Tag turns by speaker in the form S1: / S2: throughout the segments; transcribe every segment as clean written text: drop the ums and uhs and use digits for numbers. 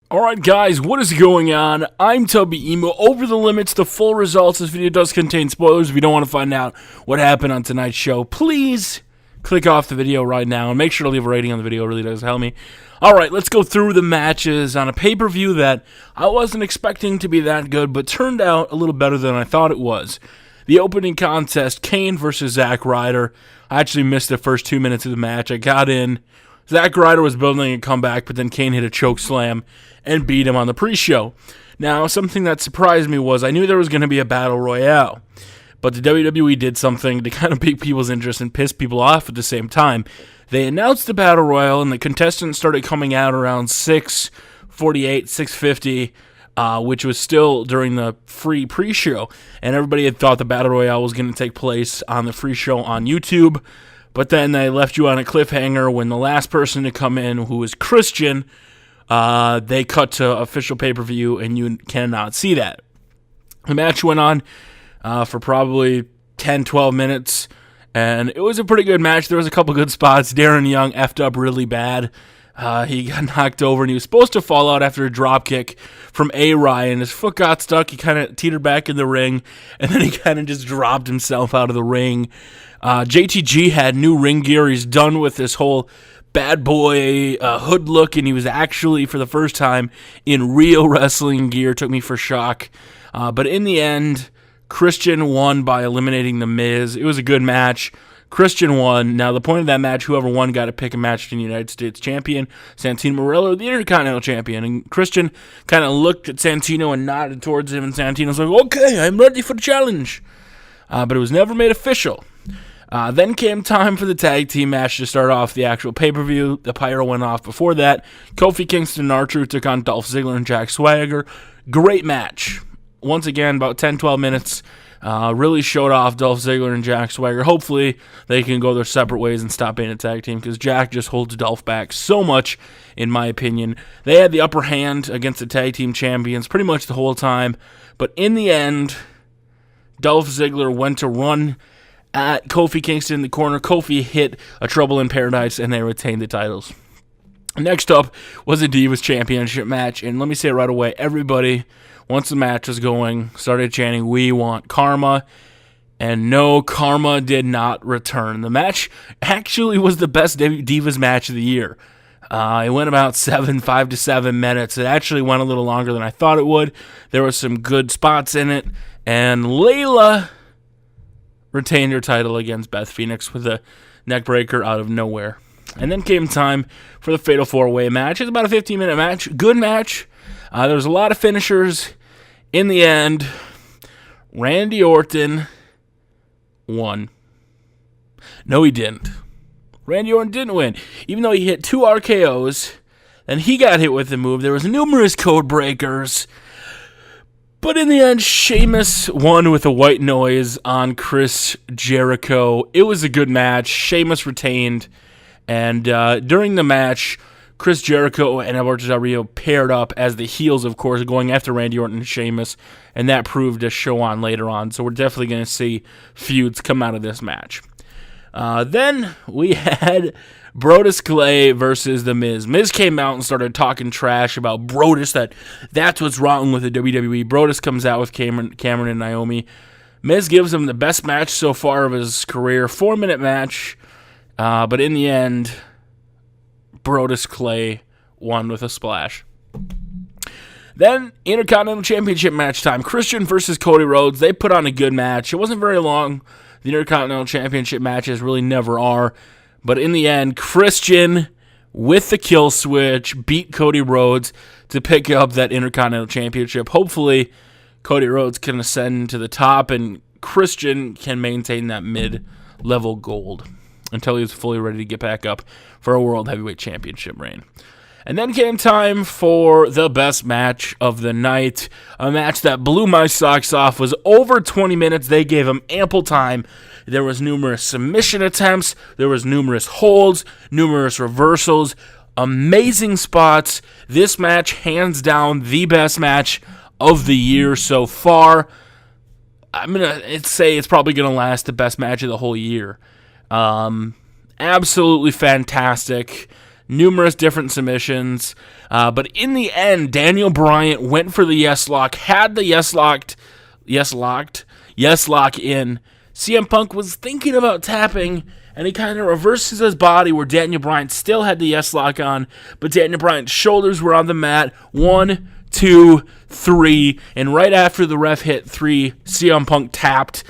S1: Alright guys, what is going on? I'm Tubby Emo. Over the limits, the full results. This video does contain spoilers. If you don't want to find out what happened on tonight's show, please click off the video right now and make sure to leave a rating on the video. It really does help me. Alright, let's go through the matches on a pay-per-view that I wasn't expecting to be that good, but turned out a little better than I thought it was. The opening contest, Kane versus Zack Ryder. I actually missed the first 2 minutes of the match. I got in. Zack Ryder was building a comeback, but then Kane hit a choke slam and beat him on the pre-show. Now, something that surprised me was I knew there was going to be a battle royale, but the WWE did something to kind of pique people's interest and piss people off at the same time. They announced the battle royale, and the contestants started coming out around 6:48, 6:50, which was still during the free pre-show, and everybody had thought the battle royale was going to take place on the free show on YouTube. But then they left you on a cliffhanger when the last person to come in, who was Christian, they cut to official pay-per-view, and you cannot see that. The match went on for probably 10, 12 minutes, and it was a pretty good match. There was a couple good spots. Darren Young effed up really bad. He got knocked over, and he was supposed to fall out after a dropkick from A-Ryan. His foot got stuck. He kind of teetered back in the ring, and then he kind of just dropped himself out of the ring. JTG had new ring gear. He's done with this whole bad boy hood look, and he was actually, for the first time, in real wrestling gear. Took me for shock. But in the end, Christian won by eliminating The Miz. It was a good match. Christian won. Now, the point of that match, whoever won got to pick a match to the United States champion, Santino Marella, or the Intercontinental champion. And Christian kind of looked at Santino and nodded towards him, and Santino's like, okay, I'm ready for the challenge. But it was never made official. Then came time for the tag team match to start off the actual pay-per-view. The pyro went off before that. Kofi Kingston and R-Truth took on Dolph Ziggler and Jack Swagger. Great match. Once again, about 10, 12 minutes. Really showed off Dolph Ziggler and Jack Swagger. Hopefully, they can go their separate ways and stop being a tag team, because Jack just holds Dolph back so much, in my opinion. They had the upper hand against the tag team champions pretty much the whole time. But in the end, Dolph Ziggler went to run at Kofi Kingston in the corner. Kofi hit a Trouble in Paradise, and they retained the titles. Next up was a Divas Championship match, and let me say it right away, everybody, once the match was going, started chanting, "We want Karma," and no, Karma did not return. The match actually was the best Divas match of the year. It went about 5 to 7 minutes. It actually went a little longer than I thought it would. There were some good spots in it, and Layla retained her title against Beth Phoenix with a neckbreaker out of nowhere. And then came time for the Fatal 4-Way match. It's about a 15-minute match. Good match. There was a lot of finishers. In the end, Randy Orton won. No, he didn't. Randy Orton didn't win. Even though he hit 2 RKOs, and he got hit with the move. There was numerous code breakers. But in the end, Sheamus won with a white noise on Chris Jericho. It was a good match. Sheamus retained. And during the match, Chris Jericho and Alberto Del Rio paired up as the heels, of course, going after Randy Orton and Sheamus. And that proved to show on later on. So we're definitely going to see feuds come out of this match. Then we had Brodus Clay versus The Miz. Miz came out and started talking trash about Brodus, that's what's wrong with the WWE. Brodus comes out with Cameron and Naomi. Miz gives him the best match so far of his career, 4-minute match. But in the end, Brodus Clay won with a splash. Then, Intercontinental Championship match time. Christian versus Cody Rhodes. They put on a good match. It wasn't very long. The Intercontinental Championship matches really never are. But in the end, Christian, with the kill switch, beat Cody Rhodes to pick up that Intercontinental Championship. Hopefully, Cody Rhodes can ascend to the top, and Christian can maintain that mid-level gold until he's fully ready to get back up for a World Heavyweight Championship reign. And then came time for the best match of the night. A match that blew my socks off. Was over 20 minutes. They gave him ample time. There was numerous submission attempts. There was numerous holds, numerous reversals, amazing spots. This match, hands down, the best match of the year so far. I'm going to say it's probably going to last the best match of the whole year. Absolutely fantastic. numerous different submissions. But in the end, Daniel Bryan went for the yes lock, had the yes lock in. CM Punk was thinking about tapping, and he kind of reverses his body where Daniel Bryan still had the yes lock on, but Daniel Bryan's shoulders were on the mat. 1, 2, 3, and right after the ref hit 3, CM Punk tapped,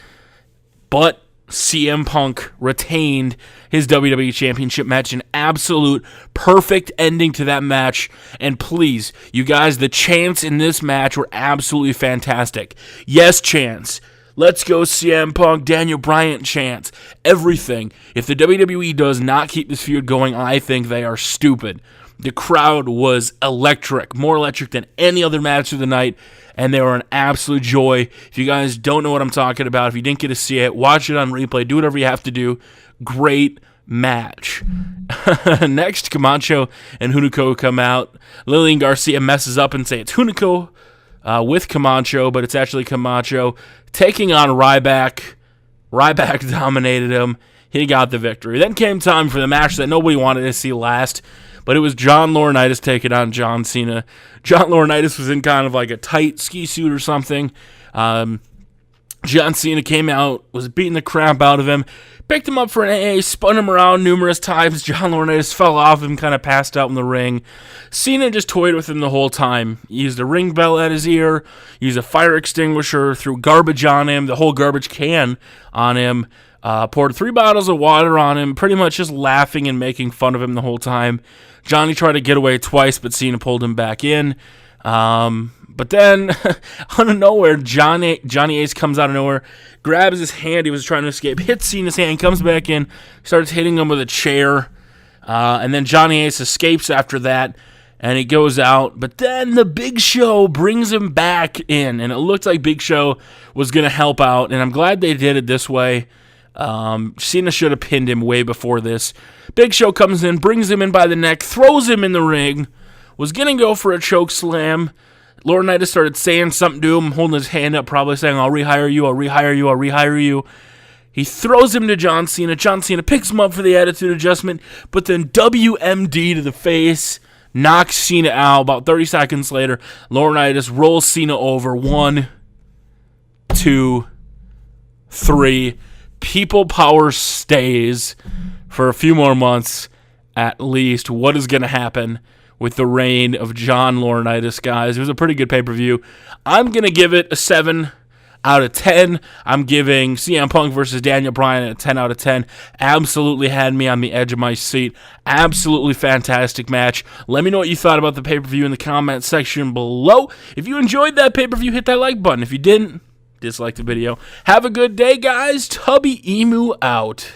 S1: but CM Punk retained his WWE Championship match. An absolute perfect ending to that match. And please, you guys, the chants in this match were absolutely fantastic. Yes, chants. Let's go CM Punk, Daniel Bryan chants. Everything. If the WWE does not keep this feud going, I think they are stupid. The crowd was electric, more electric than any other match of the night, and they were an absolute joy. If you guys don't know what I'm talking about, if you didn't get to see it, watch it on replay, do whatever you have to do. Great match. Next, Camacho and Hunico come out. Lillian Garcia messes up and say it's Hunico with Camacho, but it's actually Camacho taking on Ryback. Ryback dominated him. He got the victory. Then came time for the match that nobody wanted to see last, but it was John Laurinaitis taking on John Cena. John Laurinaitis was in kind of like a tight ski suit or something. John Cena came out, was beating the crap out of him, picked him up for an AA, spun him around numerous times. John Laurinaitis fell off him, kind of passed out in the ring. Cena just toyed with him the whole time. He used a ring bell at his ear, used a fire extinguisher, threw garbage on him, the whole garbage can on him, poured 3 bottles of water on him, pretty much just laughing and making fun of him the whole time. Johnny tried to get away twice, but Cena pulled him back in. But then, out of nowhere, Johnny Ace comes out of nowhere, grabs his hand, he was trying to escape, hits Cena's hand, comes back in, starts hitting him with a chair, and then Johnny Ace escapes after that, and he goes out. But then the Big Show brings him back in, and it looked like Big Show was going to help out, and I'm glad they did it this way. Cena should have pinned him way before this. Big Show comes in, brings him in by the neck, throws him in the ring, was going to go for a choke slam. Laurinaitis started saying something to him, holding his hand up, probably saying, I'll rehire you, I'll rehire you, I'll rehire you. He throws him to John Cena. John Cena picks him up for the attitude adjustment, but then WMD to the face, knocks Cena out. About 30 seconds later, Laurinaitis rolls Cena over. 1, 2, 3. People power stays for a few more months at least. What is going to happen with the reign of John Laurinaitis, guys? It was a pretty good pay-per-view. I'm going to give it a 7 out of 10. I'm giving CM Punk versus Daniel Bryan a 10 out of 10. Absolutely had me on the edge of my seat. Absolutely fantastic match. Let me know what you thought about the pay-per-view in the comment section below. If you enjoyed that pay-per-view, hit that like button. If you didn't, dislike the video. Have a good day, guys. Tubby Emu out.